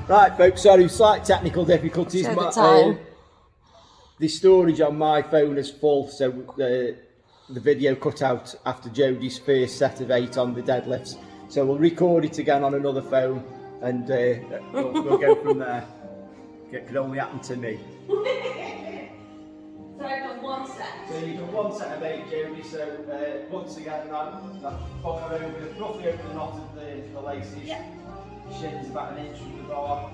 Right folks, sorry, slight technical difficulties. The storage on my phone is full, so the video cut out after Jodie's first set of 8 on the deadlifts. So we'll record it again on another phone and we'll go from there. It could only happen to me. So I've done one set. So you've done one set of 8, Jodie, so once again that bar over, roughly over the knot of the laces. Yeah. Shins about an inch from the bar.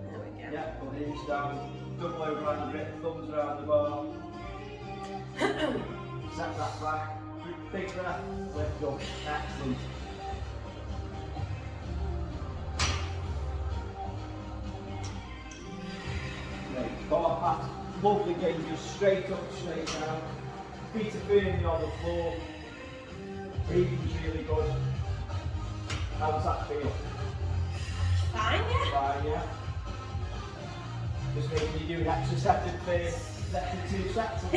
There we go. Yeah, we'll hinge down, double over around the grip, thumbs around the bar. Set that back, big breath, lift up, excellent. Great, bar path, lovely game, just straight up, straight down. Feet are firmly on the floor. Breathing's really good. How does that feel? Fine, yeah. Fine, yeah. Just making you do an extra set of 2 sets of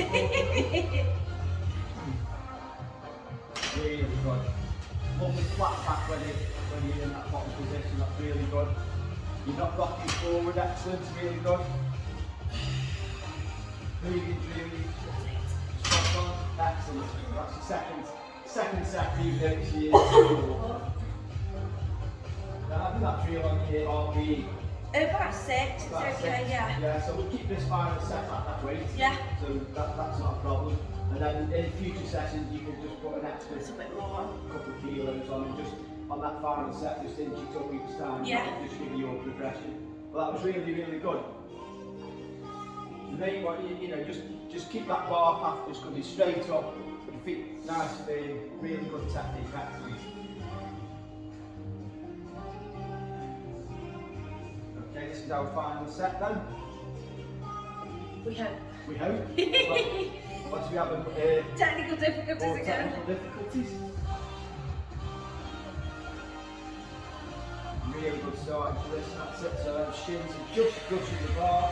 really good. Lovely flat back when you're in that bottom position, that's really good. You're not rocking forward, excellent, really good. Breathing's really spot on, excellent. That's the second set even though it's years. Now, how did that feel on your RPE? About 6, it's okay, yeah. Yeah, so we'll keep this final set at that weight. Yeah. So that's not a problem. And then in future sessions, you can just put an extra It's a bit more. couple of kilos on and just on that final set, just inch it up each time. Yeah. Just give you your progression. But that was really, really good. The main one, you know, just keep that bar path just going to be straight up, your feet nice firm, really good technique actually. Okay, this is our final set then. We hope. We hope. Once we have Technical difficulties more again. technical difficulties. Really good start to this, that's it. So them shins are just brushing the bar,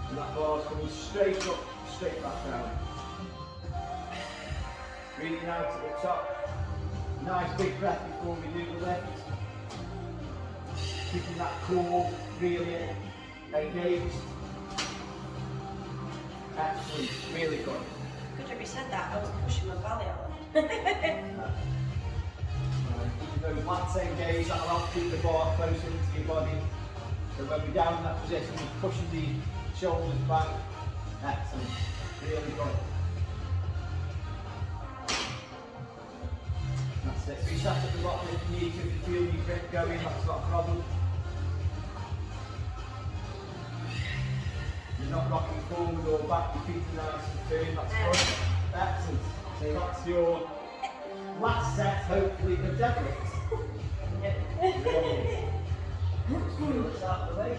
and that bar's coming straight up, straight back down. Breathing out at the top. Nice big breath before we do the lift. Keeping that core really engaged. Excellent, really good. Good job you said that, I was pushing my belly out. Keep those lats engaged, that'll help keep the bar closer into your body. So when we're down in that position, we're pushing the shoulders back. Excellent, really good. That's it. Reset at the bottom if you need to, if you feel your grip going, that's not a problem. You're not rocking forward or back, your feet are nice and firm, that's good. Excellent. So that's your last set, hopefully, the deadlifts. Brilliant. Let's move this out of the way.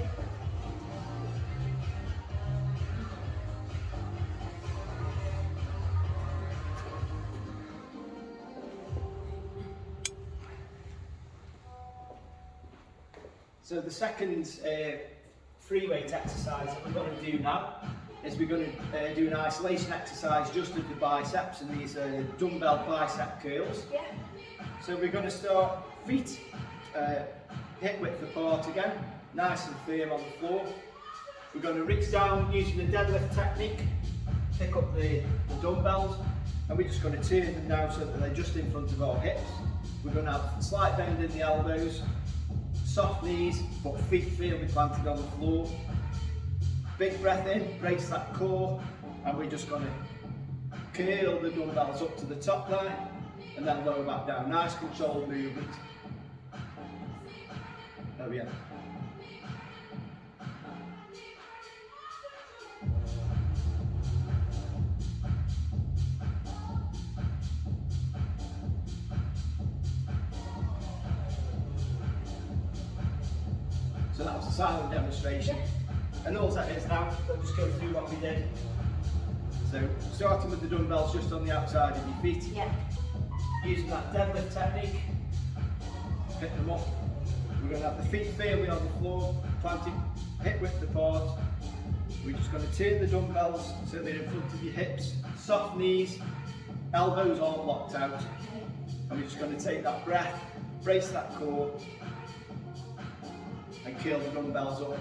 So the second free weight exercise that we're going to do now is we're going to do an isolation exercise just of the biceps, and these are dumbbell bicep curls. Yeah. So we're going to start feet hip width apart again, nice and firm on the floor. We're going to reach down using the deadlift technique, pick up the dumbbells, and we're just going to turn them down so that they're just in front of our hips. We're going to have a slight bend in the elbows, soft knees, but feet firmly planted on the floor. Big breath in, brace that core, and we're just going to curl the dumbbells up to the top there, and then lower back down. Nice controlled movement. There we go. So that was a silent demonstration. And all that is now, I'll just go through what we did. So starting with the dumbbells just on the outside of your feet. Yeah. Using that deadlift technique, pick them up. We're going to have the feet firmly on the floor, planted hip width apart. We're just going to turn the dumbbells so they're in front of your hips, soft knees, elbows aren't locked out. And we're just going to take that breath, brace that core, curl the dumbbells up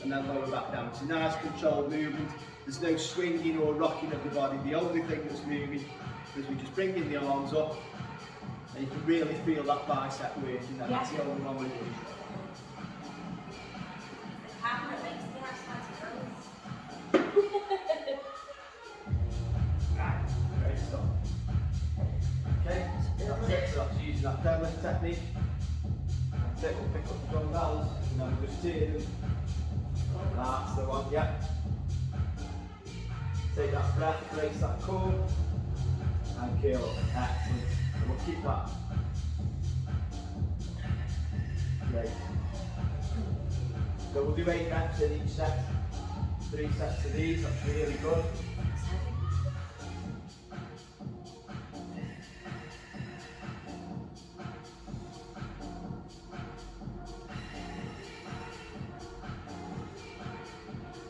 and then lower back down. It's a nice controlled movement. There's no swinging or rocking of the body. The only thing that's moving is we're just bringing the arms up, and you can really feel that bicep working. And that's the only one we're doing. The camera makes the exercise gross. Right, great stuff. Okay, that's it. So that's using that deadlift technique. That's it. We'll pick up the dumbbells and then just steer them. That's the one. Yeah. Take that breath, brace that core, and curl up. Excellent. And we'll keep that. Great. So we'll do 8 reps in each set. 3 sets of these, that's really good.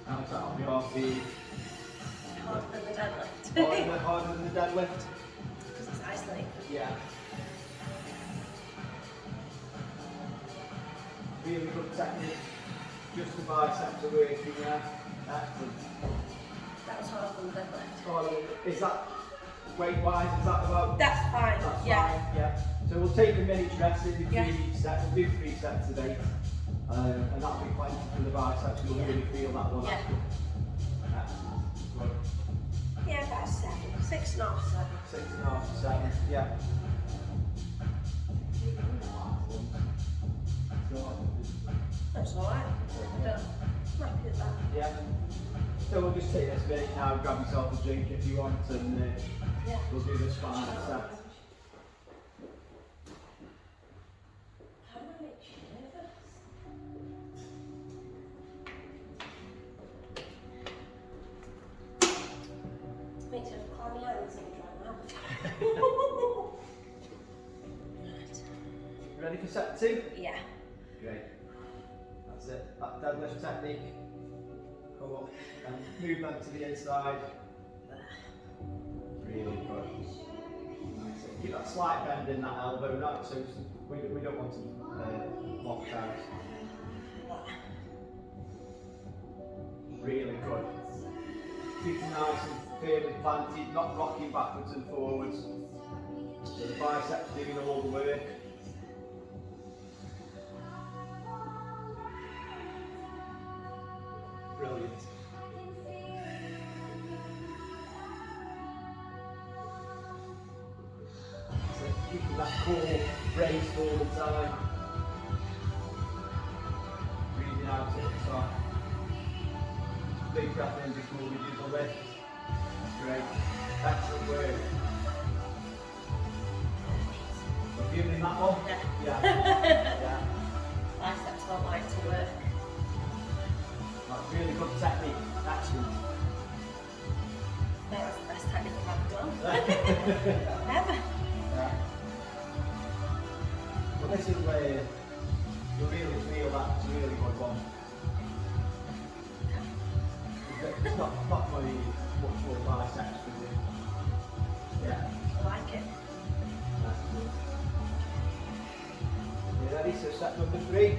How's that on your feet? Harder than the deadlift. Harder than the deadlift? Because it's isolated. Yeah. Really good technique. Just the biceps are working there. Excellent. That was harder than the deadlift. Oh, is that weight-wise? Is that about? That's fine. That's yeah. fine. Yeah. So we'll take a minute rest in between Yeah. each set. We'll do 3 sets of 8, and that'll be plenty for the biceps. You'll really feel that one. Yeah. Excellent. Good. Yeah, about 7. 6.5, 7. 6.5 to 7. Yeah. That's alright. I'm happy with that. Yeah. So we'll just take this minute now, grab yourself a drink if you want, and Yeah. we'll do this final set. How do I make you nervous? Makes you have clammy hands and dry mouth. Right. Ready for set 2? Yeah. Great. That's it. That deadlift technique. Come up and move them to the inside. Really good. Nice. Keep that slight bend in that elbow, right? So we don't want to lock out. Really good. Feet are nice and firmly planted, not rocking backwards and forwards. So the biceps doing all the work. Brilliant. So keeping that core raised all the time. Breathing out at the top. Big breath in before we do the lift. Great. Excellent work. You feeling that one? Yeah. Yeah. Yeah. Biceps don't like to work. That's really good technique. Excellent. That was the best technique I've ever done. Never. Yeah. Well, this is where you really feel that's a really good one. It's not very much more biceps for you. Yeah. I like it. That's good. You ready? So set number 3. 8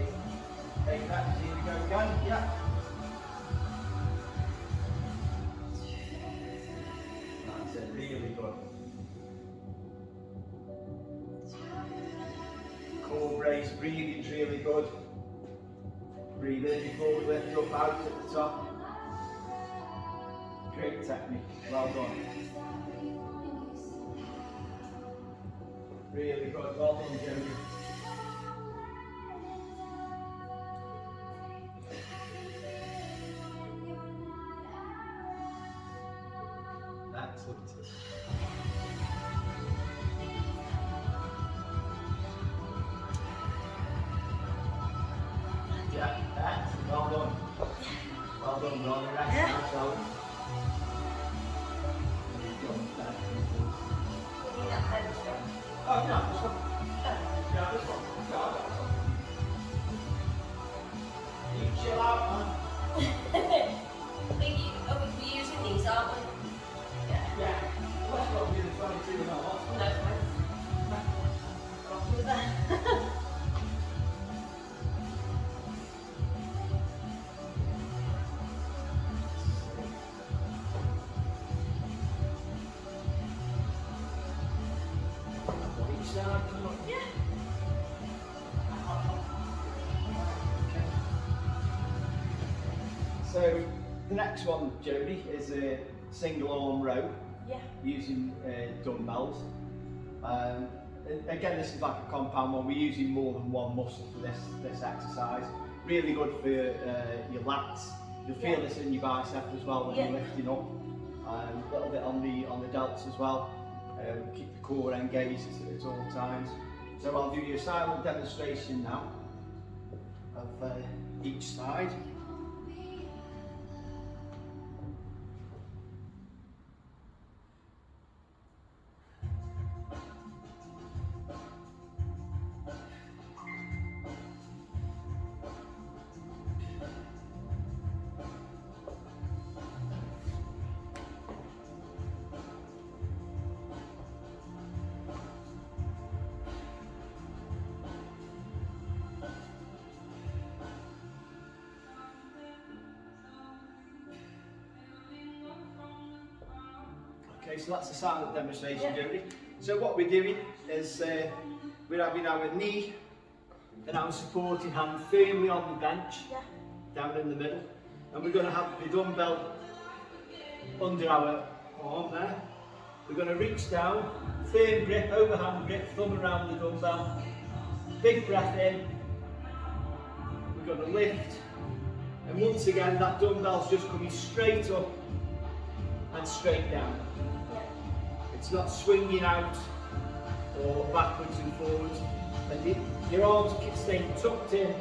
reps, here we go again. Yeah. That's it, really good. Core brace, breathing's really good. Breathe in before we lift up out at the top. Great technique, well done. Really good, well done, Jody. Excellent. Yeah, excellent, well done. Well done, Ron. Rest Yeah. nice out. You need that bench strength. Oh, no, this one. Yeah, this one. Yeah, that one. You chill out, man. We're using these, aren't we? Yeah. Yeah. Let's go do the 22 and all. No, fine. Rocky with that. side, come on. Yeah. So the next one, Jodie, is a single arm row Yeah. using dumbbells. Again, this is like a compound one. We're using more than one muscle for this exercise. Really good for your lats. You'll feel this in your bicep as well when you're lifting up. A little bit on the delts as well. Keep the core engaged at all times. So I'll do you a silent demonstration now of each side. Okay, so that's a silent demonstration, Jodie. So what we're doing is we're having our knee and our supporting hand firmly on the bench, down in the middle, and we're going to have the dumbbell under our arm there. We're going to reach down, firm grip, overhand grip, thumb around the dumbbell, big breath in. We're going to lift, and once again that dumbbell's just coming straight up and straight down. It's not swinging out or backwards and forwards. And your arms staying tucked in,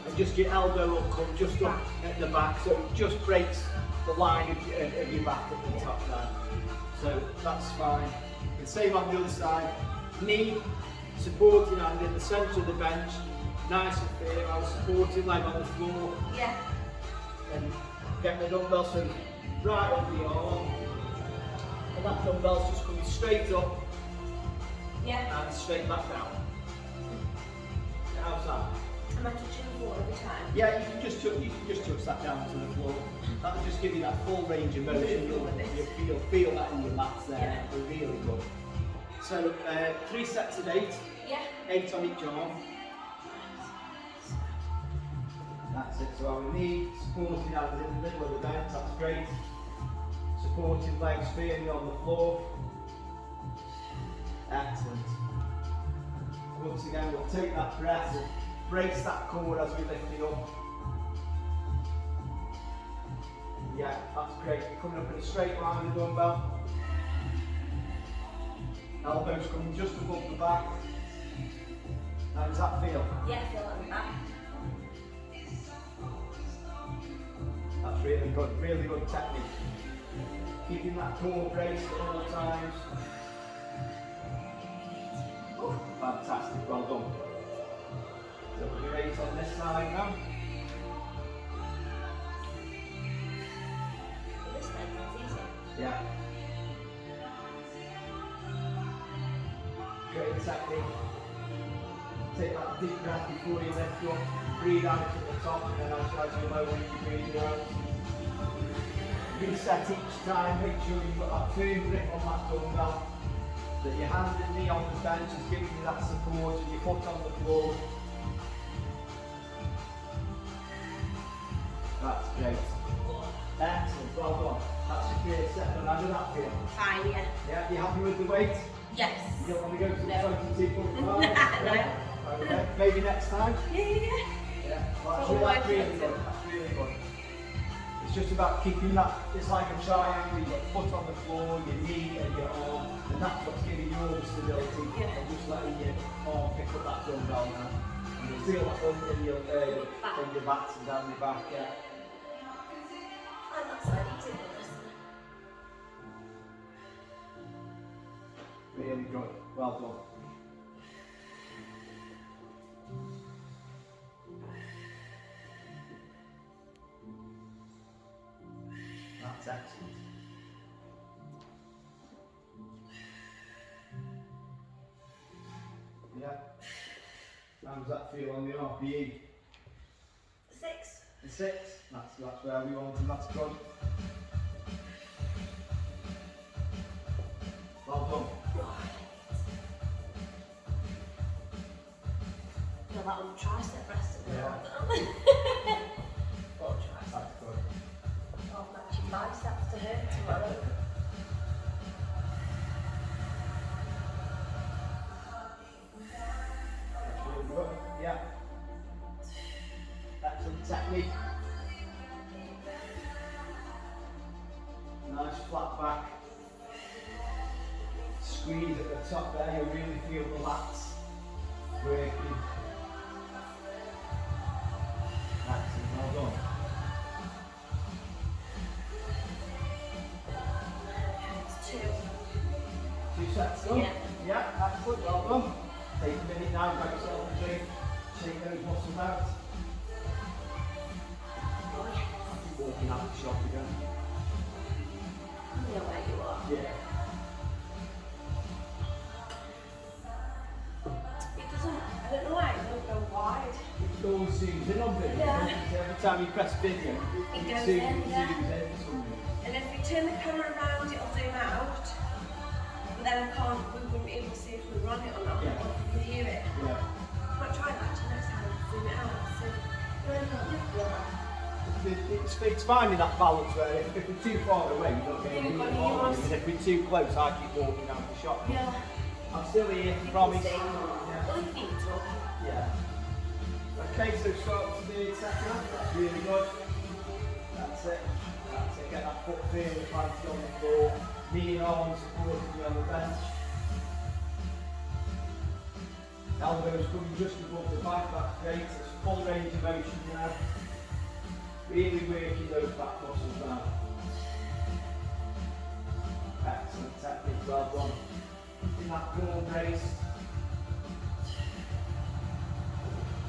and just your elbow will come just up at the back, so it just breaks the line of your back at the top there. So that's fine. And same on the other side. Knee, supporting hand in the centre of the bench, nice and firm. Our supporting leg on the floor. Yeah. And get the dumbbell so right under the arm. And that dumbbell's just coming straight up and straight back down. How's that? Am I touching the floor every time? Yeah, you can just touch that down to the floor. That'll just give you that full range of motion. You'll feel that in your lats there. They're really good. So 3 sets of 8. Yeah. 8 on each arm. That's it. So our knee, supporting hands in the middle of the bench. That's great. Supporting legs firmly on the floor. Excellent. Once again, we'll take that breath and brace that core as we lift it up. Yeah, that's great. Coming up in a straight line with the dumbbell. Elbows coming just above the back. How does that feel? Yeah, I feel like the back. That's really good technique. Keeping that core braced at all times. Oh, fantastic, well done. So we'll do 8 on this side now. This side feels easy. Yeah. Great technique. Take that deep breath before you lift up. Breathe out at the top, and then as you lower, you breathe out. Reset each time, make sure you've got that firm grip on that dumbbell, that your hand and knee on the bench is giving you that support, and your foot on the floor. That's great. Excellent, well done. That's your first set, and how did that feel? Fine, yeah. Yeah, you happy with the weight? Yes. You don't want to go to No. 22.5? No. Okay, maybe next time? Yeah. Yeah, well, Well, that's really good. That's really good. It's just about keeping that, it's like a triangle, you've got foot on the floor, your knee and your arm, and that's what's giving you all the stability, and just letting your arm pick up that dumbbell now. And you'll feel that in your backs and down your back, yeah. And that side easy than this. Really good, well done. That's excellent. Yeah. How does that feel on the RPE? 6. The 6. That's where we want, and that's good. Well done. feel that on the tricep rest at the Yeah. moment. Or tricep. That's good. I'll match your biceps to hurt tomorrow. That's really good. Yeah. Excellent technique. Nice flat back. Squeeze at the top there, you'll really feel the lats working. Excellent, well done. It's 2. 2 sets done? Yeah. Yeah, excellent, well done. Take a minute now, grab yourself a drink, shake those muscles out. Keep walking out the shop again. You know where you are. Yeah. It doesn't, I don't know why it doesn't go wide. It always zooms in on video. Yeah. Every time you press video, It goes zooms in, yeah. zooms in for some reason. And if we turn the camera around, it'll zoom out. But then we wouldn't be able to see if we were on it or not, Yeah. or if we could hear it. Yeah. Might try that actually next time, zoom it out. So, It's finding that balance where if we're too far away, you don't get any You've got volume, yours. and if we're too close, I keep walking down the shop. yeah. I'm still here, You promise. can see. Yeah. Well, if you need to talk. Yeah. Okay, so start with the third second. That's really good. That's it. That's it. Get that foot feel, planted on the floor. Knee and arms supporting you on the bench. Elbows coming just above the back. That's great. It's full range of motion now. Really working those back muscles now. Excellent technique, well done. In that broad brace.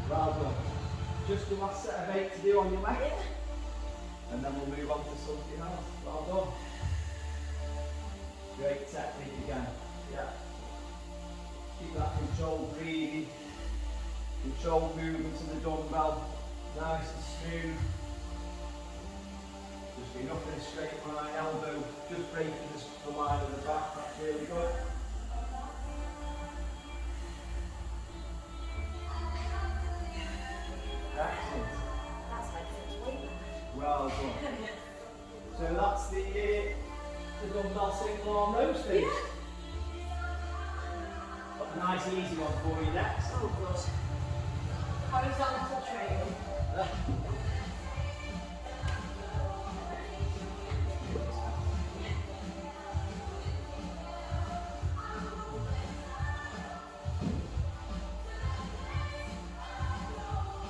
Well done. Just the last set of 8 to do on your leg. And then we'll move on to something else. Well done. Great technique again. Yeah. Keep that controlled breathing. Controlled movement to the dumbbell. Nice and smooth. Just be up in a straight line, elbow just breaking the line of the back. That's really good. Excellent. That's like 6 weeks. Well done. So that's the dumbbell single arm rows finish. Got a nice easy one for you next. Oh, good. Horizontal training.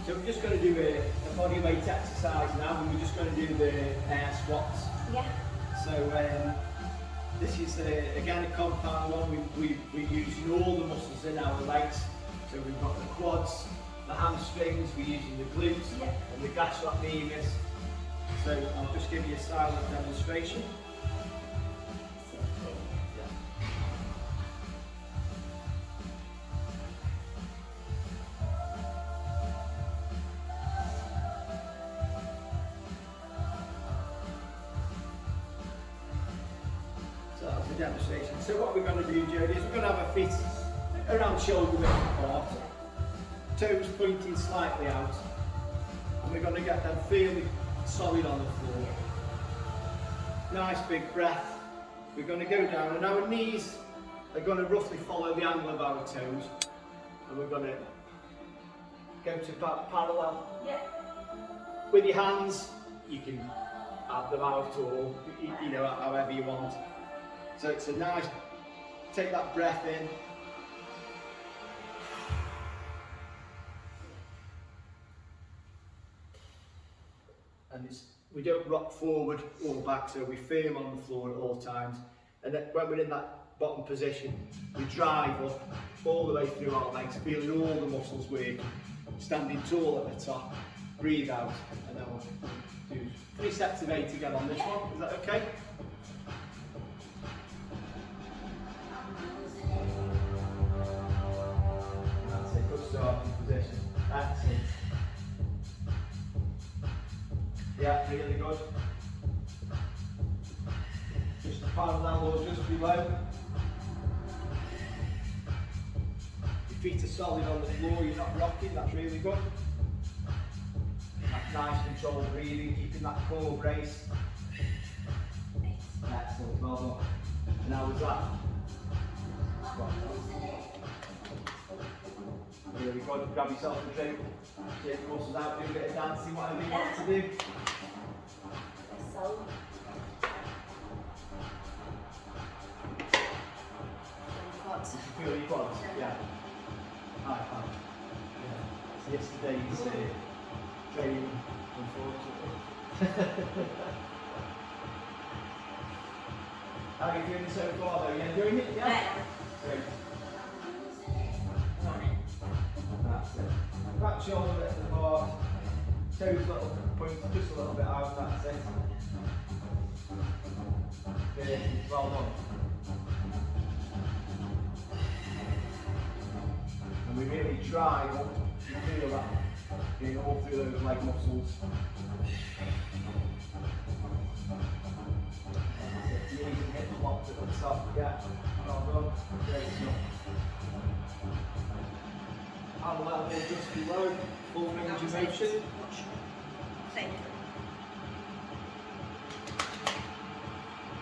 So we're just going to do a body weight exercise now, and we're just going to do the air squats. Yeah. So this is again a compound one. We're using all the muscles in our legs. So we've got the quads, the hamstrings, we're using the glutes, Yeah. and the gastrocnemius. So I'll just give you a silent demonstration. So that's the demonstration. So what we're going to do, Jodie, is we're going to have our feet around shoulder width apart, toes pointing slightly out, and we're going to get them fairly solid on the floor. Nice big breath. We're going to go down, and our knees are going to roughly follow the angle of our toes, and we're going to go to about parallel. Yeah. With your hands, you can have them out, or you know, however you want. So it's a nice, take that breath in. And we don't rock forward or back, so we're firm on the floor at all times. And then when we're in that bottom position, we drive up all the way through our legs, feeling all the muscles working, standing tall at the top, breathe out, and then we'll do 3 sets of 8 again on this one. Is that okay? That's it, good starting position. Excellent. Yeah, really good. Just parallel or just below. feet are solid on the floor, you're not rocking, that's really good. That's nice controlled breathing, keeping that core brace. Excellent, well done. And how was that? Really good. Grab yourself a drink, take the muscles out, do a bit of dancing, whatever you want to do. Feel your quads? Yeah. High five. Yeah. So yesterday's training, unfortunately. How are you feeling so far though? You enjoying it? Yeah? Great. That's it. Back shoulder at the bar. Toes little point just a little bit out, that's it. Okay, well done. And we really try not to feel that being all through those leg muscles. Knees and hips locked at the top, yeah. Well done. Great stuff. And level just below, full range of motion.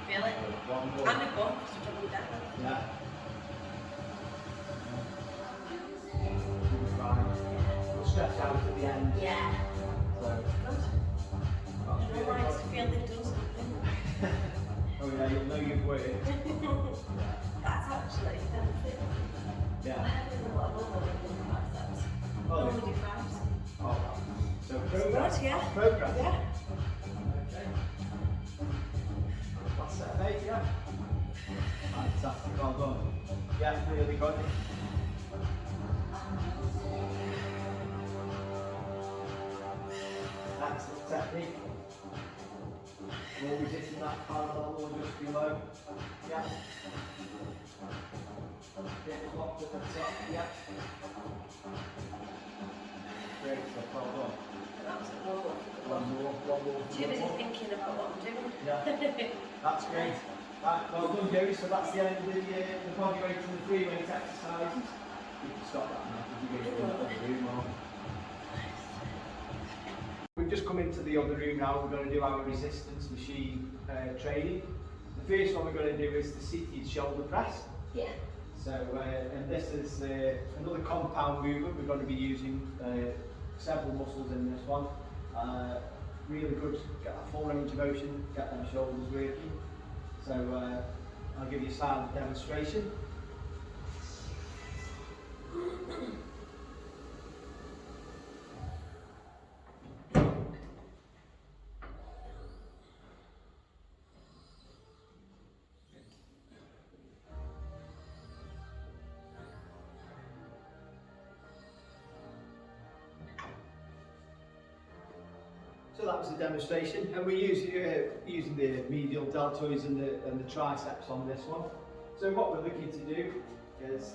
Feel it? One more. And a bump, so double down. Yeah. Fine. We'll stretch out at the end. Yeah. So, Good. that's really All right, good. to feel they've done something. Oh yeah, you'll know you've worked. That's actually benefit. Yeah. I haven't done a lot of other biceps. Oh, Only do fives. oh, so progress. Good, yeah. Progress. Yeah. Okay. Last set of 8, yeah. Fantastic, well done. Yeah, really good. Excellent technique. Always hitting that parallel or just below. Yeah. Get locked at the top, yeah. Great stuff, well done. That's a warm up. One more. Too busy thinking about what I'm doing. Yeah, that's great. Right, well done, Joey. So that's the end of the body weight and the free weight exercises. You can stop that now because you're going to the room on. We've just come into the other room now. We're going to do our resistance machine training. The first one we're going to do is the seated shoulder press. Yeah. So, and this is another compound movement. We're going to be using several muscles in this one. Really good, get that full range of motion, get them shoulders working. So I'll give you a silent demonstration. So that was a demonstration, and we're using the medial deltoids and the triceps on this one. So what we're looking to do is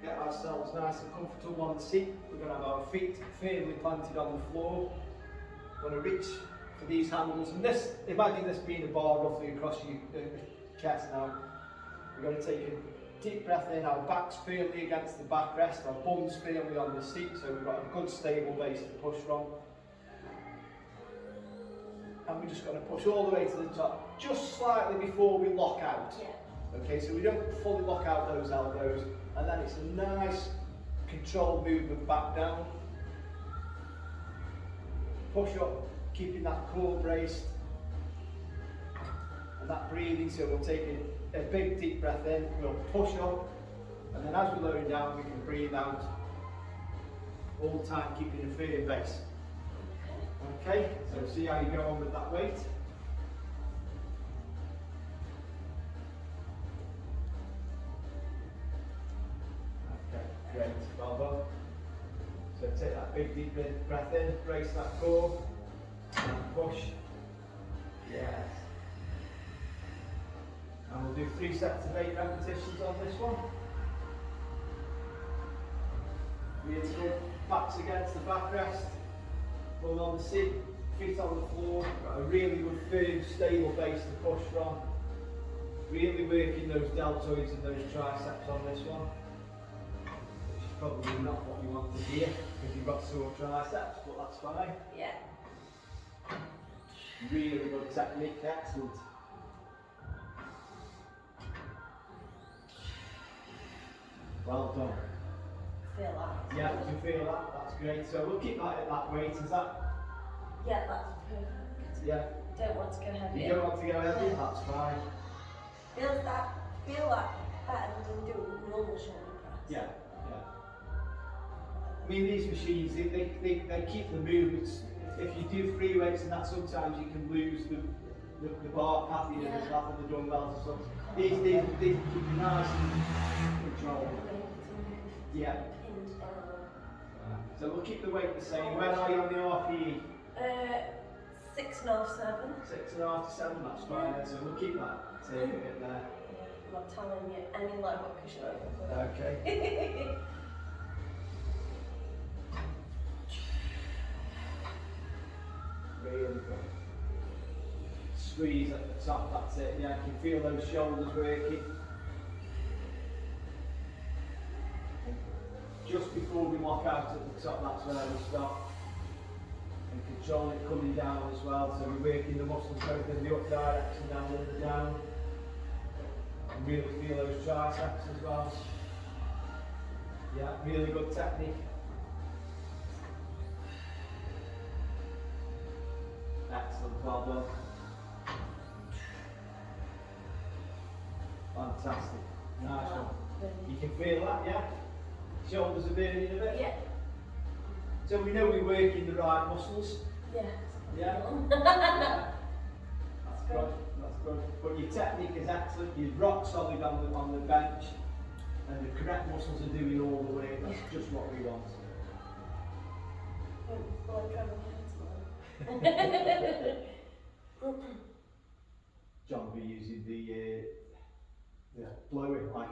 get ourselves nice and comfortable on the seat. We're going to have our feet firmly planted on the floor. We're going to reach for these handles, and this, imagine this being a bar roughly across your chest now. We're going to take a deep breath in, our backs firmly against the backrest, our bums firmly on the seat, so we've got a good stable base to push from. And we're just going to push all the way to the top, just slightly before we lock out. Yeah. Okay, so we don't fully lock out those elbows, and then it's a nice controlled movement back down. Push up, keeping that core braced, and that breathing. So we'll take a big deep breath in, we'll push up, and then as we're lowering down, we can breathe out. All the time keeping a firm base. Okay, so see how you go on with that weight. Okay, great, well done. So take that big deep breath in, brace that core, and push. Yes. And we'll do 3 sets of 8 repetitions on this one. Really good, backs against the backrest. Pull on the seat, feet on the floor, got a really good firm, stable base to push from. Really working those deltoids and those triceps on this one. probably not what you want to hear because you've got sore triceps, but that's fine. Yeah. Really good technique, excellent. Well done. Feel that. Yeah, you feel that? That's great. So we'll keep that at that weight, is that? Yeah, that's perfect. Yeah. Don't want to go heavier. You don't want to go heavy? That's fine. Feel that better than doing normal shoulder press. Yeah, yeah. I mean, these machines, they keep the movements. If you do free weights and that, sometimes you can lose the bar path, you know, the path of the dumbbells and stuff. These keep you nice and controlled. Yeah. So we'll keep the weight the same. Where are you on the RPE? 6.5, 7. 6.5 to 7, that's fine. So we'll keep that same bit there. I'm not telling you any lower because you're over. Okay. Really good. Squeeze at the top, that's it. Yeah, you can feel those shoulders working. Just before we lock out at the top, that's where we stop. And control it coming down as well, so we're working the muscles both in the up direction and in the down. And really feel those triceps as well. Yeah, really good technique. Excellent, well done. Fantastic, nice one. You can feel that, yeah? Shoulders are burning a bit? Yeah. So we know we're working the right muscles. Yeah. Yeah. Yeah. That's good. That's good. But your technique is excellent. You're rock solid on the bench, and the correct muscles are doing all the way. That's just what we want. John will be using the blower like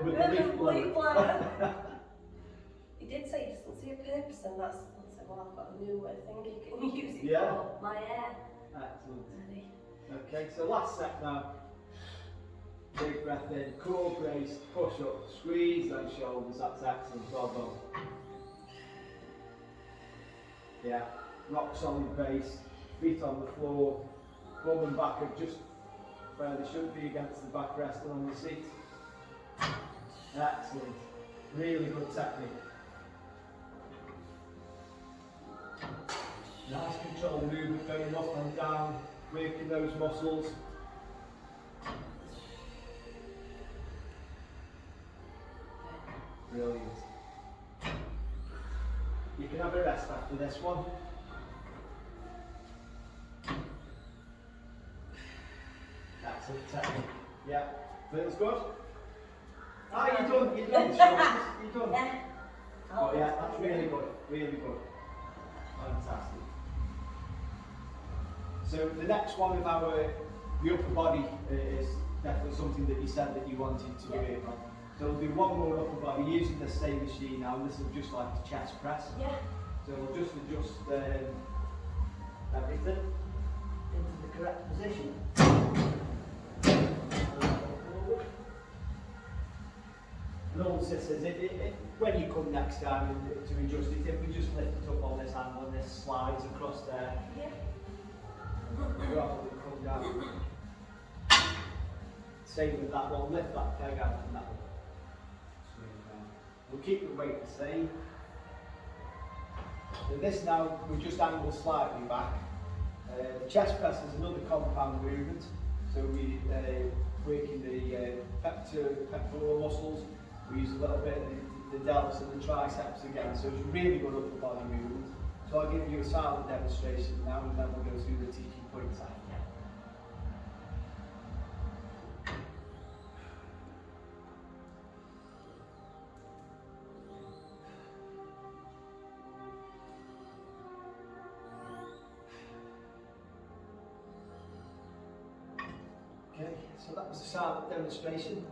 with the leaf blower. He did say he doesn't see a purpose, and that's I said, well, I've got a new thing you can use it Yeah. for my hair. Excellent. Okay, so last set now. Big breath in, core brace, push up, squeeze those shoulders, that's excellent, well done. Yeah, rock solid base, feet on the floor, bum and back are just where they should be against the backrest and on the seat. Excellent, really good technique. Nice control of movement going up and down, working those muscles. Brilliant. You can have a rest after this one. Excellent technique. Yeah, feels good. Ah, you're done the shoulders, you're done. Yeah. Oh yeah, that's really good, really good. Fantastic. So the next one of the upper body is definitely something that you said that you wanted to work on. So we'll do one more upper body using the same machine now, and this is just like a chest press. Yeah. So we'll just adjust everything into the correct position. And also says when you come next time to adjust it, if we just lift it up on this angle and this slides across there, Yeah. rather than come down. Same with that one, lift that peg out and that one. We'll keep the weight the same. So this now, we just angle slightly back. The chest press is another compound movement. So we working the pectoral muscles. We use a little bit of the delts and the triceps again. So it's really good upper body movement. So I'll give you a silent demonstration now, and then we'll go through the teaching points after. Okay, so that was a silent demonstration.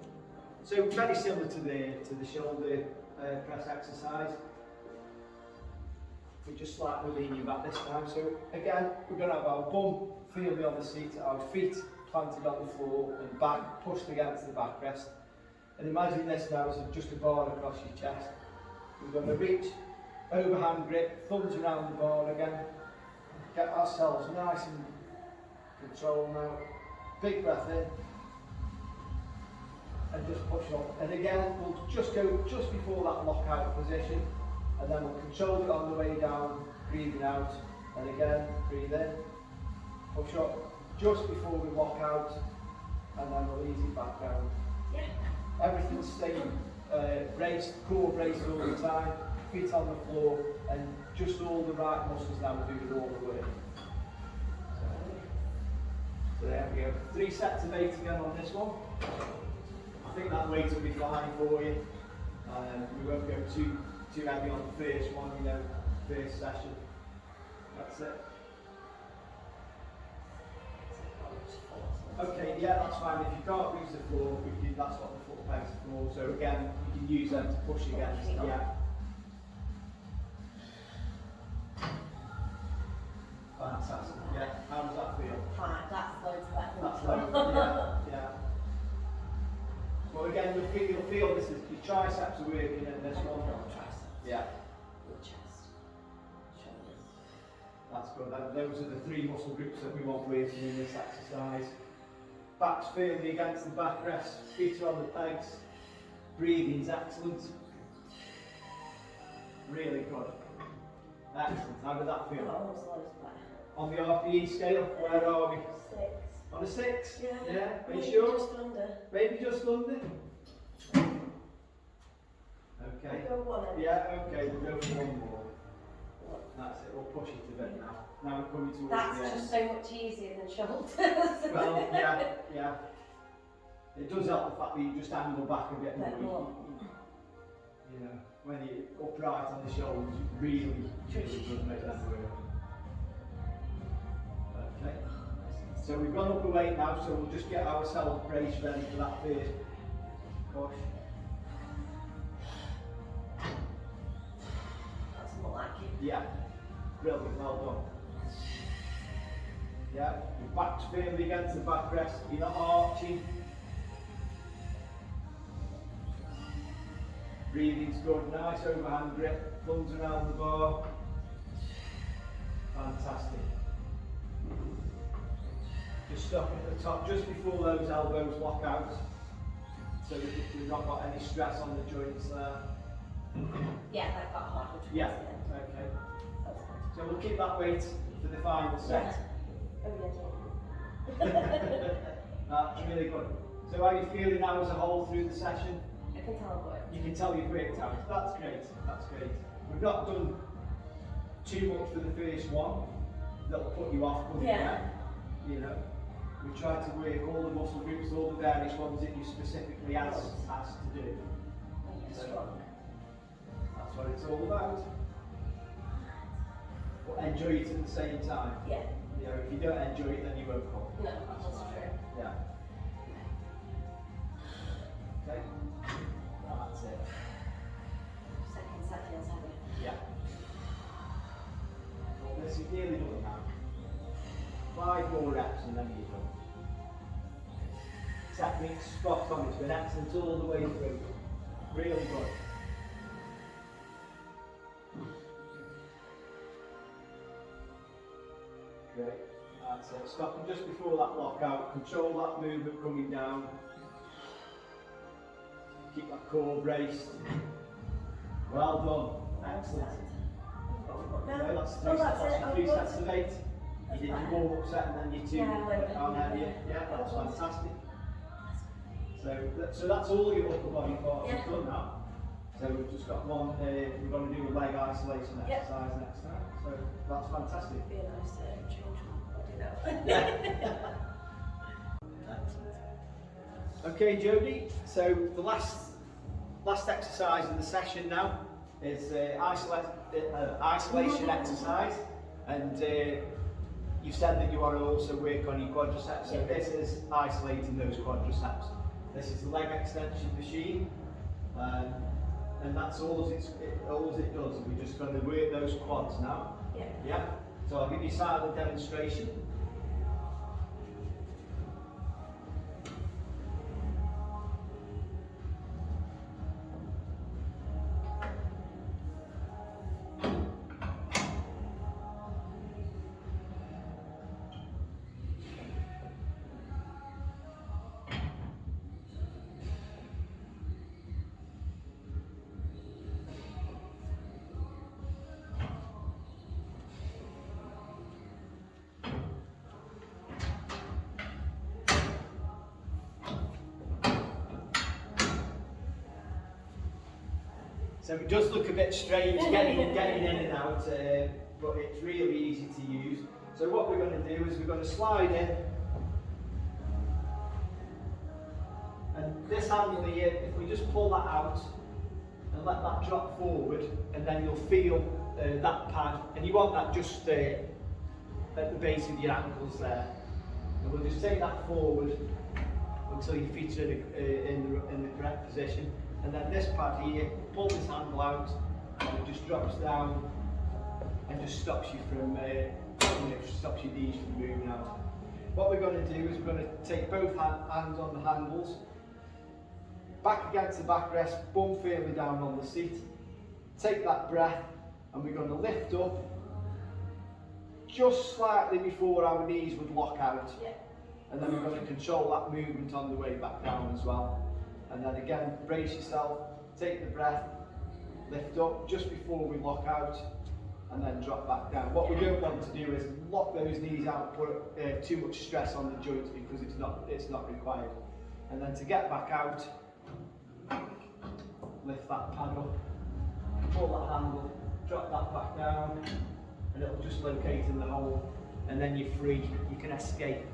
So very similar to the shoulder press exercise. We're just slightly leaning back this time. So again, we're going to have our bum firmly on the seat, our feet planted on the floor and back pushed against the backrest. And imagine this now, it's just a bar across your chest. We're going to reach, overhand grip, thumbs around the bar again. Get ourselves nice and control now. Big breath in. And just push on. And again, we'll just go just before that lockout position. And then we'll control it on the way down, breathing out. And again, breathe in. Push up just before we lock out. And then we'll ease it back down. Yeah. Everything's staying braced, core braced all the time, feet on the floor, and just all the right muscles now doing all the work. So there we go. 3 sets of 8 again on this one. I think that weight will be fine for you. We won't go too heavy on the first one, you know, first session. That's it. Okay, yeah, that's fine. If you can't reach the floor, that's what the foot pegs are for. So again, you can use them to push against. Yeah. Fantastic. Yeah. How does that feel? Fine, that's loads better. That's loads. Yeah. Well, again, you'll feel this is your triceps are working in this one. Triceps. Yeah. Your chest. Shoulders. That's good. Those are the 3 muscle groups that we want working in this exercise. Back's firmly against the backrest, feet are on the pegs. Breathing's excellent. Really good. Excellent. How did that feel? Almost loads better. On the RPE scale, where are we? 6. On a 6? Yeah. Yeah. Are you Maybe sure? just under. Maybe just under? Okay. Go 1 end. Yeah, okay, we'll go for 1 more. That's it, we'll push it a bit now. Now we're coming towards That's the end. just so much easier than shoulders. Well, yeah. It does help the fact that you just angle back a bit more. You know, when you're upright on the shoulders, you really does make that work. Okay. So we've gone up a weight now, so we'll just get ourselves braced ready for that first push. That's more like it. Yeah. Brilliant, well done. Yeah, your back's firmly against the backrest, you're not arching. Breathing's good, nice overhand grip, thumbs around the bar. Fantastic. Just stop at the top, just before those elbows lock out, so that we've not got any stress on the joints there. Yeah, that got harder towards Yeah, the end. okay. That's good. So we'll keep that weight for the final set. Oh yeah, That's really good. So how are you feeling now as a whole through the session? I can tell it worked. You can tell you've worked out. That's great. That's great. We've not done too much for the first one. That'll put you off, putting Yeah. You know, we try to work all the muscle groups, all the various ones that you specifically asked to do. You're strong. That's what it's all about. But enjoy it at the same time. Yeah. You know, if you don't enjoy it, then you won't come. No, that's true. Yeah. Okay. That's it. Second set feels heavy. Yeah. Well, this is nearly done now. 5 more reps and then you're done. Technique's spot on. It's been excellent all the way through. Really good. Great. That's it. Stopping just before that lockout. Control that movement coming down. Keep that core braced. Well done. Excellent. No, No, that's oh, that's it. your 3 sets of 8. You did your fine. warm-up set and then your 2 Yeah, on heavier. Yeah, that's fantastic. So that's all your upper body parts Yeah. done now. So we've just got one, we're going to do a leg isolation exercise next time. So that's fantastic. Be a nice change of body now. Okay, Jodie. So the last exercise in the session now is isolation exercise, and you've said that you want to also work on your quadriceps. So this is isolating those quadriceps. This is the leg extension machine, and that's all it does. We're just going to work those quads now. Yeah. Yeah. So I'll give you a silent demonstration. So it does look a bit strange getting in and out, but it's really easy to use. So what we're going to do is we're going to slide in, and this handle here, if we just pull that out and let that drop forward, and then you'll feel that pad, and you want that just at the base of your ankles there. And we'll just take that forward until your feet are in the correct position. And then this pad here, pull this handle out, and it just drops down and just stops you from, stops your knees from moving out. What we're going to do is we're going to take both hands on the handles, back against the backrest, bum firmly down on the seat. Take that breath, and we're going to lift up just slightly before our knees would lock out. Yeah. And then we're going to control that movement on the way back down as well. And then again, brace yourself, take the breath, lift up just before we lock out, and then drop back down. What we don't want to do is lock those knees out, put too much stress on the joints, because it's not required. And then to get back out, lift that pad up, pull that handle, drop that back down, and it'll just locate in the hole, and then you're free, you can escape.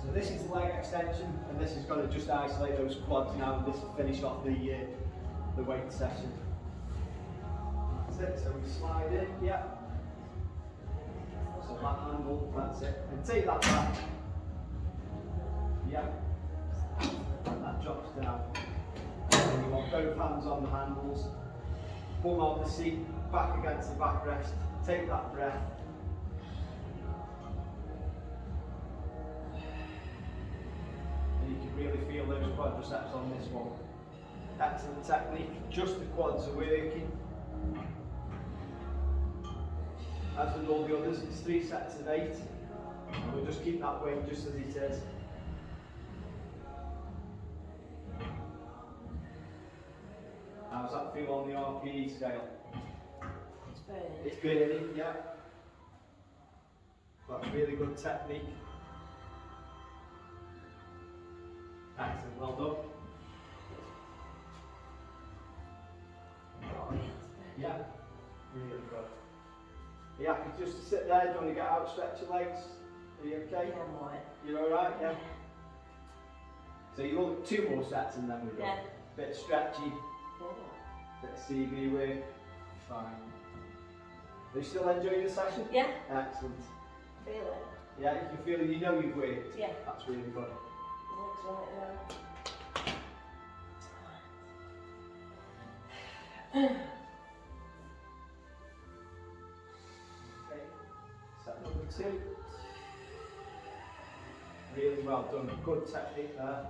So this is the leg extension, and this is going to just isolate those quads now, and this will finish off the weight session. That's it, so we slide in, yeah. So that handle, that's it. And take that back. Yeah. And that drops down. And you want both hands on the handles, bum on the seat, back against the backrest, take that breath. And you can really feel those quadriceps on this one. Excellent technique, just the quads are working. As with all the others, it's 3 sets of 8. And we'll just keep that weight just as it is. How's that feel on the RPE scale? It's burning. It's burning, yeah. That's really good technique. Excellent, well done. Yeah, really good. Are you happy just to sit there? Do you want to get out, stretch your legs? Are you okay? Yeah, I'm alright. You're alright, yeah? So you want 2 more sets and then we're done. Yeah. Bit stretchy, bit of CV work, fine. Are you still enjoying the session? Yeah. Excellent. Feel it. Yeah, you can feel it, you know you've worked. Yeah. That's really good. Looks right now. Okay, set number 2. Really well done, good technique there.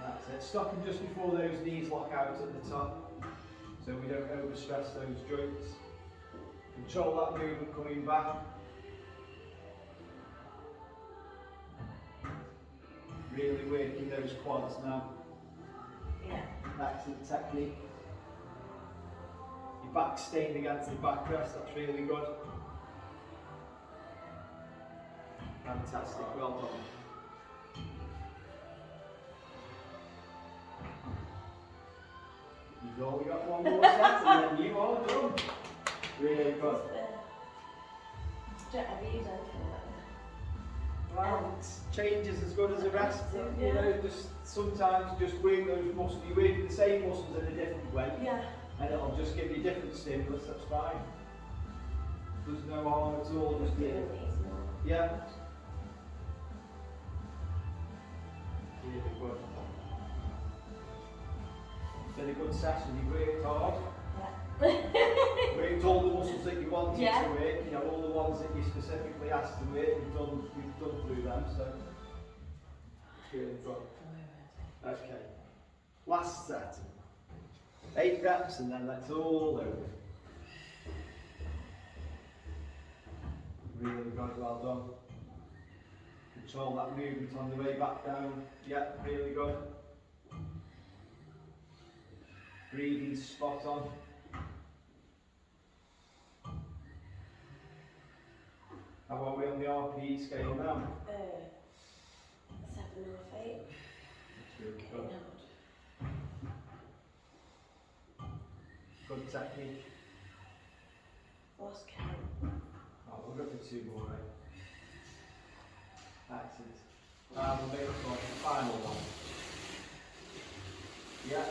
That's it. Stopping just before those knees lock out at the top, so we don't overstress those joints. Control that movement coming back. Really working those quads now. Yeah. Excellent technique. Your back staying against the backrest, that's really good. Fantastic, well done. You've only got 1 more set and then you are done. Really good. Don't ever use anything like Well, change is as good as the rest. Yeah. You know, just sometimes just work those muscles. You work the same muscles in a different way, that. Yeah. and it'll just give you different stimulus. That's fine. There's no harm at all. Just do it. Yeah. Really good. It's been a good session. You worked hard. Yeah. Worked all the muscles that you wanted Yeah. to work. You know, all the ones that you specifically asked to work. We've done through them. So it's really good. Okay. Last set. 8 reps, and then that's all over. Really good, well done. Control that movement on the way back down. Yeah, really good. Breathing spot on. How are we on the RPE scale now? 7 or 8. That's really good. Good technique. Lost count. Oh, we'll go for 2 more, right? Excellent. We'll make it for the final one. Yeah.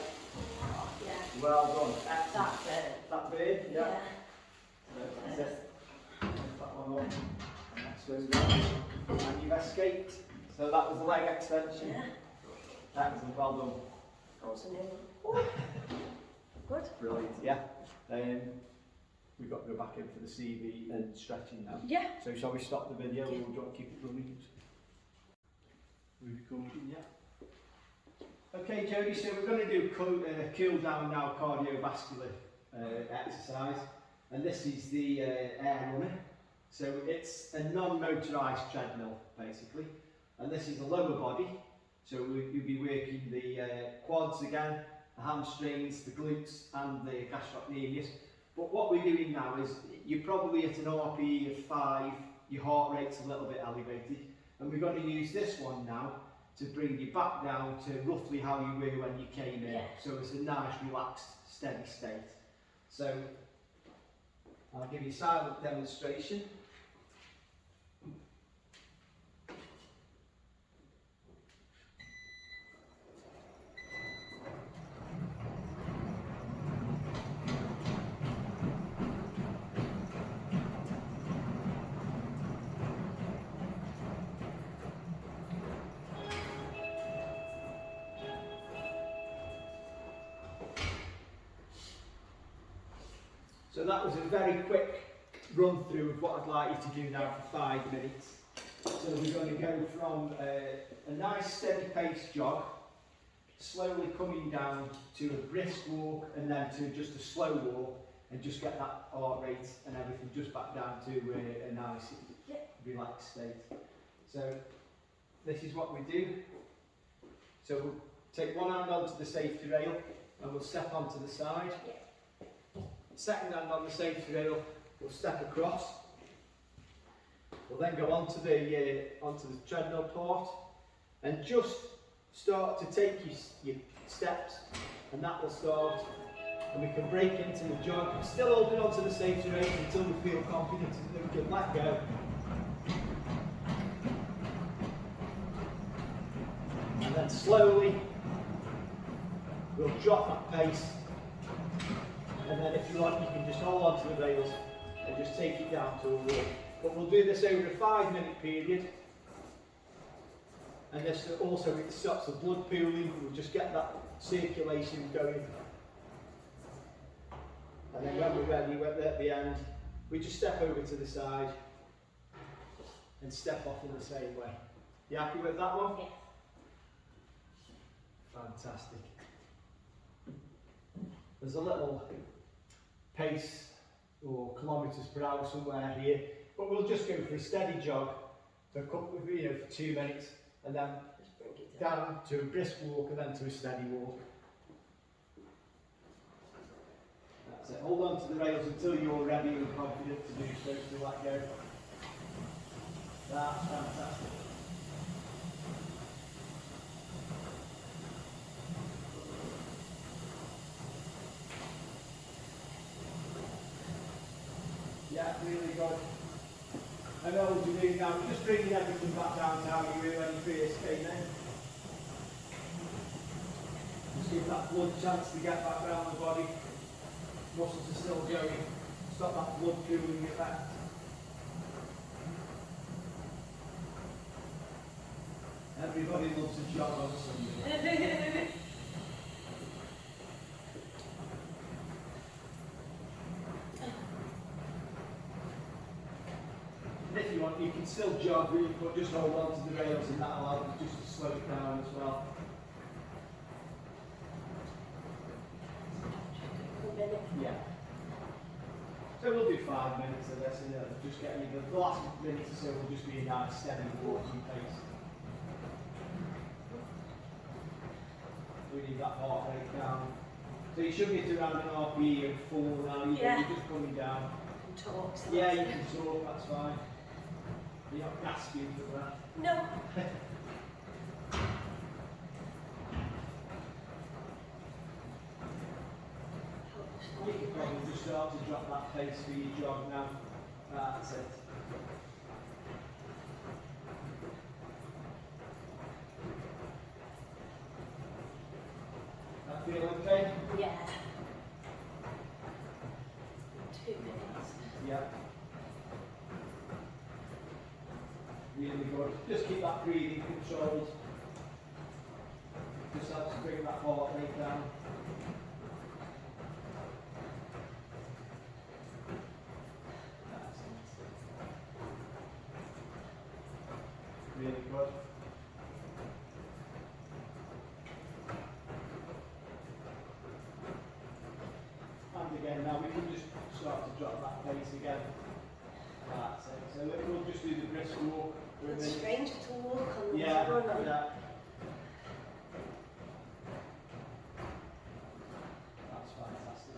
Yeah. Well done. Excellent. That's it. That big? Yeah. Yeah. That's it. Lift that one up. Next one's down. And you've escaped. So that was the leg extension. Yeah. Excellent. Well done. That was a new one. Good. Brilliant. Yeah. We've got to go back in for the CV and stretching now. Yeah. So shall we stop the video or do you want to keep it running? We're recording, yeah. Okay, Jodie, so we're going to do cool down now cardiovascular exercise, and this is the air runner. So it's a non-motorised treadmill basically, and this is a lower body. So you'll be working the quads again, the hamstrings, the glutes, and the gastrocnemius. But what we're doing now is you're probably at an RPE of 5, your heart rate's a little bit elevated, and we're going to use this one now to bring you back down to roughly how you were when you came in. Yeah. So it's a nice, relaxed, steady state. So I'll give you a silent demonstration. So that was a very quick run through of what I'd like you to do now for 5 minutes. So we're going to go from a nice steady pace jog, slowly coming down to a brisk walk and then to just a slow walk and just get that heart rate and everything just back down to a nice relaxed state. So this is what we do. So we'll take one hand onto the safety rail and we'll step onto the side. Second hand on the safety rail, we'll step across. We'll then go onto the treadmill part and just start to take your steps, and that will start, and we can break into the jog, still holding onto the safety rail until we feel confident that we can let go. And then slowly, we'll drop that pace. And then if you want, you can just hold on to the rails and just take it down to a walk. But we'll do this over a 5-minute period. And this also, it stops the blood pooling. We'll just get that circulation going. And then when we're ready, we're at the end, we just step over to the side and step off in the same way. You happy with that one? Yes. Fantastic. There's a little pace or kilometres per hour somewhere here, but we'll just go for a steady jog for a couple of, for 2 minutes, and then Just bring it down to a brisk walk and then to a steady walk. That's it. Hold on to the rails until you're ready and confident to do so, to let go. That's fantastic. Yeah, really good. I know what you're doing now. We're just bringing everything back down to how you were when you first came in. Just give that blood chance to get back around the body. Muscles are still going. Stop that blood pooling effect. Everybody loves a jog on Sunday. If you want, you can still jog, but just hold on to the rails, and that allows you just to slow it down as well. Yeah. So we'll do 5 minutes of this, and just get the last minute or so will just be a nice steady walking pace. We need that heart rate down. So you should get around an RPE of 4 now. You're just coming down. And talk. So Yeah, you can talk. That's fine. You're not gasping for that. No. You can start to drop that pace for your jog now. That's it. That feel okay? Yeah. 2 minutes. Yeah. Really good. Just keep that breathing controlled. Just helps to bring that heart rate down. That's it. Really good. And again, now we can just start to drop that pace again. That's it. So we'll just do the brisk walk for a It's minute. strange to walk on the Yeah, run. yeah. That's fantastic.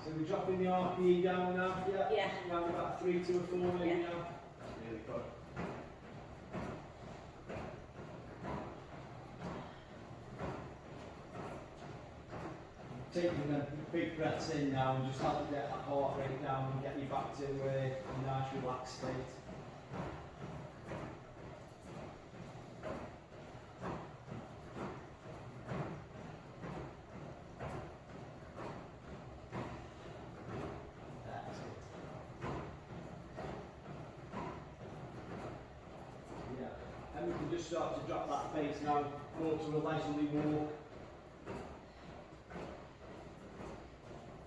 So we're dropping the RPE down now, yeah? Yeah. Around about 3 to a 4 maybe Yeah. now. Really good. Taking them big breaths in now and just help you get that heart rate down and get you back to a nice relaxed state. That's it. Yeah, and we can just start to drop that pace now, more to a leisurely walk.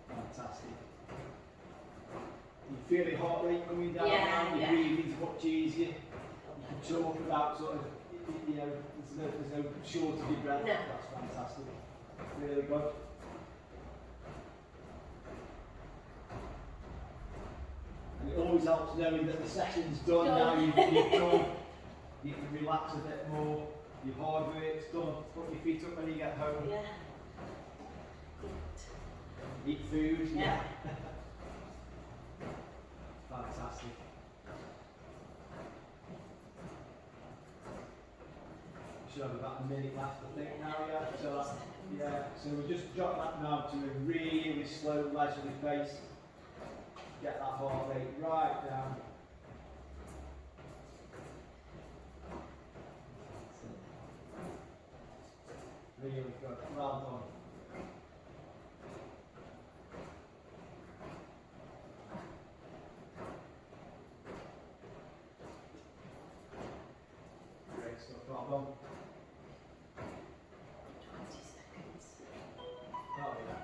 Fantastic. You feel your heart rate coming down Yeah, now, your yeah. breathing's much easier. You can talk about sort of, you know, there's no shortage of breath. No. That's fantastic. Really good. And it always helps knowing that the session's done now, you've done. You can relax a bit more, your hard work's done, put your feet up when you get home. Yeah. Eat food, Yeah. Fantastic. We should have about a minute left, I think, now, yeah. So that's, yeah. So we just drop that now to a really slow, leisurely pace. Get that heart rate right down. Really good. Well done. Great stuff. Well done. 20 seconds. Oh yeah.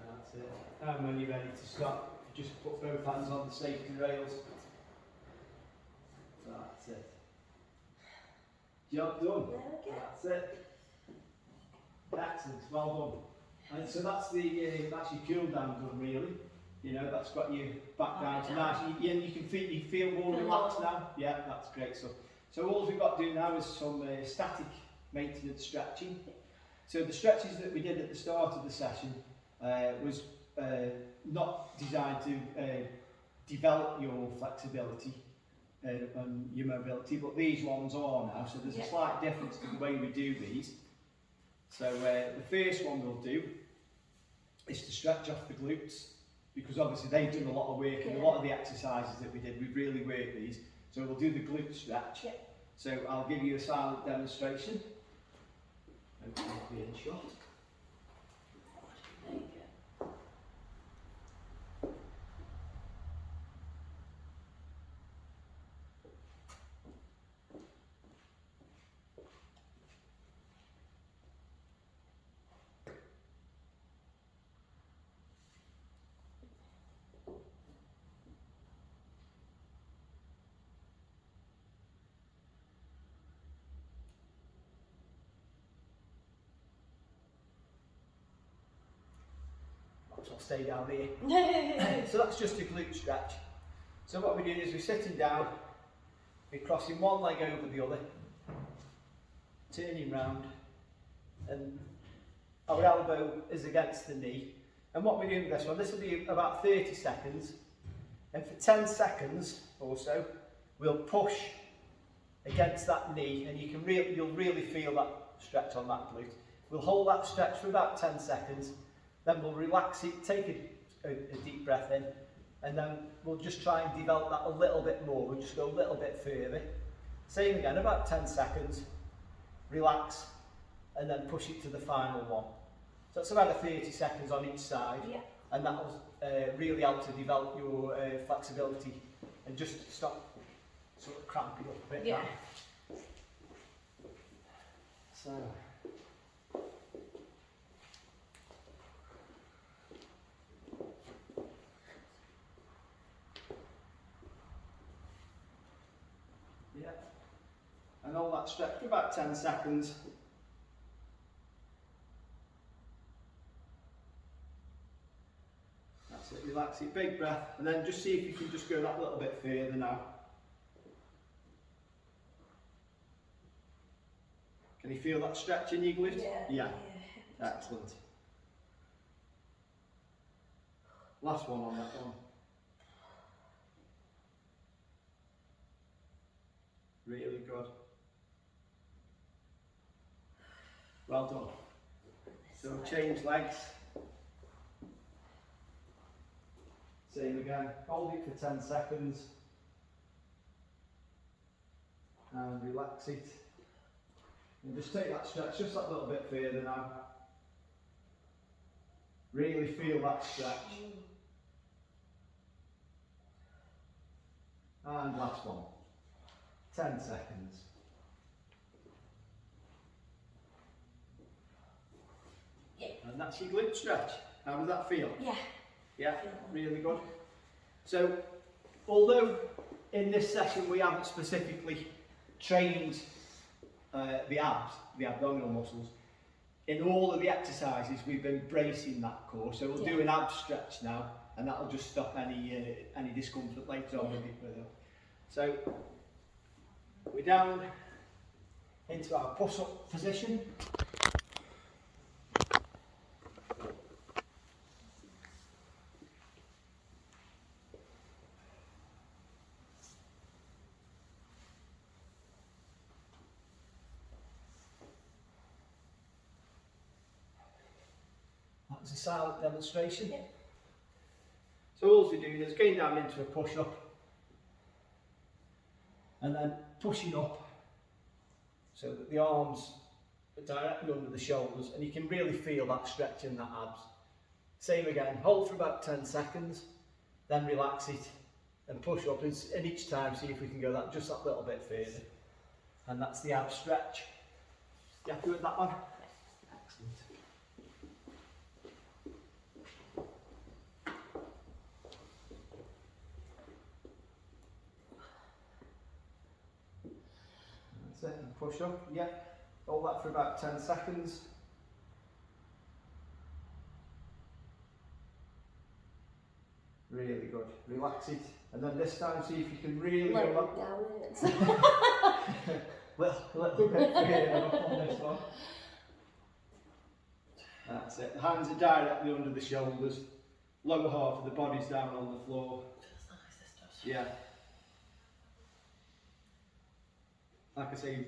That's it. And when you're ready to stop, just put both hands on the safety rails. That's it. Job done. There we go. That's it. Excellent. Well done. And so that's the that's your cool down done really. You know, that's got you back down to nice. You can feel more relaxed now. Yeah, that's great stuff. So all we've got to do now is some static maintenance stretching. So the stretches that we did at the start of the session was not designed to develop your flexibility and your mobility, but these ones are now. So there's a slight difference to the way we do these. So the first one we'll do is to stretch off the glutes, because obviously they've done a lot of work and a lot of the exercises that we did, we've really worked these. So we'll do the glute stretch. Yeah. So I'll give you a silent demonstration. Hopefully it'll be in shot. There you go. So I'll stay down here. So that's just a glute stretch. So what we're doing is we're sitting down, we're crossing one leg over the other, turning round, and our elbow is against the knee. And what we're doing with this will be about 30 seconds. And for 10 seconds or so, we'll push against that knee, and you'll really feel that stretch on that glute. We'll hold that stretch for about 10 seconds, then we'll relax it, take a deep breath in, and then we'll just try and develop that a little bit more. We'll just go a little bit further. Same again, about 10 seconds, relax, and then push it to the final one. So it's about 30 seconds on each side, and that will really help to develop your flexibility and just stop sort of cramping up a bit. Yeah. So. Yeah. And all that stretch for about 10 seconds. That's it, relax it, big breath, and then just see if you can just go that little bit further now. Can you feel that stretch in your glute? Yeah. Excellent. Last one on that one. Really good. Well done. So change legs. Same again. Hold it for 10 seconds. And relax it. And just take that stretch just that little bit further now. Really feel that stretch. And last one. 10 seconds. Yeah. And that's your glute stretch. How does that feel? Yeah. Yeah, really good. So, although in this session we haven't specifically trained the abs, the abdominal muscles, in all of the exercises we've been bracing that core. So we'll do an ab stretch now, and that'll just stop any discomfort later on with it. So we're down into our push-up position. That was a silent demonstration. Yeah. So all we're doing is going down into a push-up and then pushing up so that the arms are directly under the shoulders, and you can really feel that stretch in that abs. Same again, hold for about 10 seconds, then relax it and push up, and each time see if we can go just that little bit further. And that's the ab stretch. You happy with that one? Excellent. That's it, and push up, yeah. Hold that for about 10 seconds. Really good. Relax it. And then this time see if you can really go up. Well, a little bit further up on this one. That's it. The hands are directly under the shoulders. Lower half of the body's down on the floor. Yeah. Like I say,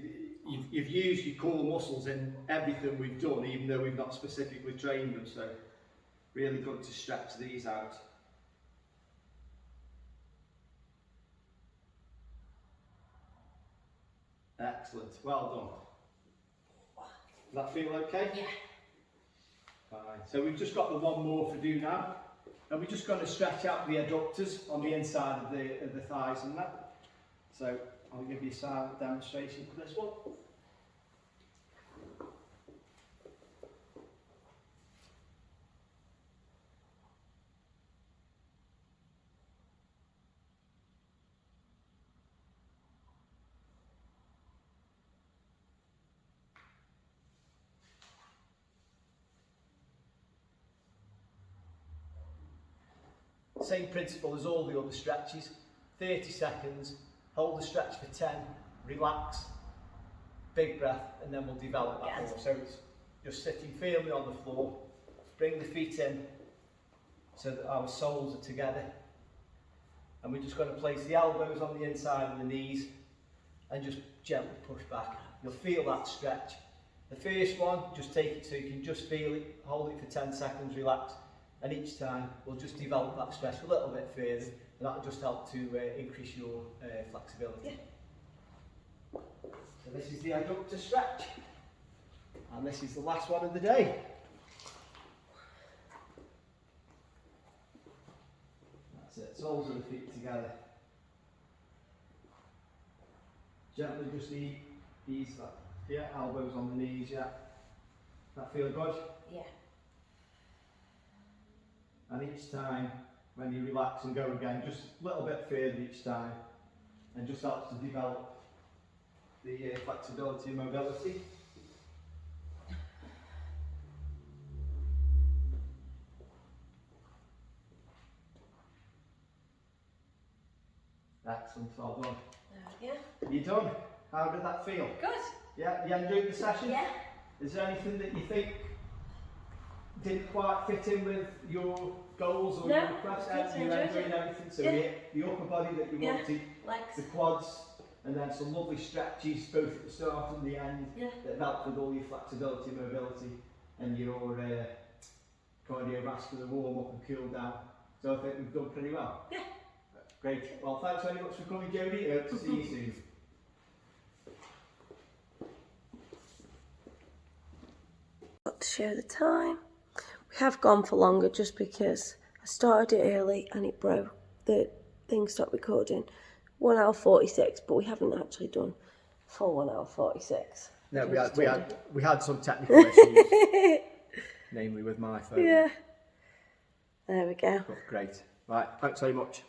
you've used your core muscles in everything we've done, even though we've not specifically trained them, so really good to stretch these out. Excellent, well done. Does that feel okay? Yeah. Fine. So we've just got the one more to do now, and we're just going to stretch out the adductors on the inside of the thighs and that. So I'll give you a silent demonstration for this one. Same principle as all the other stretches. 30 seconds, hold the stretch for 10, relax, big breath, and then we'll develop that more. So it's just sitting firmly on the floor, bring the feet in so that our soles are together, and we're just going to place the elbows on the inside of the knees and just gently push back. You'll feel that stretch. The first one, just take it so you can just feel it, hold it for 10 seconds, relax, and each time we'll just develop that stretch a little bit further, and that'll just help to increase your flexibility. Yeah. So this is the adductor stretch, and this is the last one of the day. That's it, soles of the feet together. Gently just ease that. Yeah, elbows on the knees, yeah. That feel good? Yeah. And each time when you relax and go again, just a little bit further each time, and just helps to develop the flexibility and mobility. Excellent, well done. Yeah. You done? How did that feel? Good. Yeah, you enjoyed the session? Yeah. Is there anything that you think didn't quite fit in with your goals or No, your requests? I You enjoyed enjoyed it. everything? So Yeah. the upper body that you Yeah. wanted, Legs. the quads, and then some lovely stretches both at the start and the end Yeah. that help with all your flexibility, mobility, and your cardiovascular warm up and cool down. So I think we've done pretty well. Yeah. Great. Well, thanks very much for coming, Jodie. Hope to see you soon. Got to show the time. We have gone for longer just because I started it early and it broke. The thing stopped recording. 1 hour 46, but we haven't actually done full 1 hour 46. No, we had some technical issues, namely with my phone. Yeah. There we go. But great. Right, thanks very much.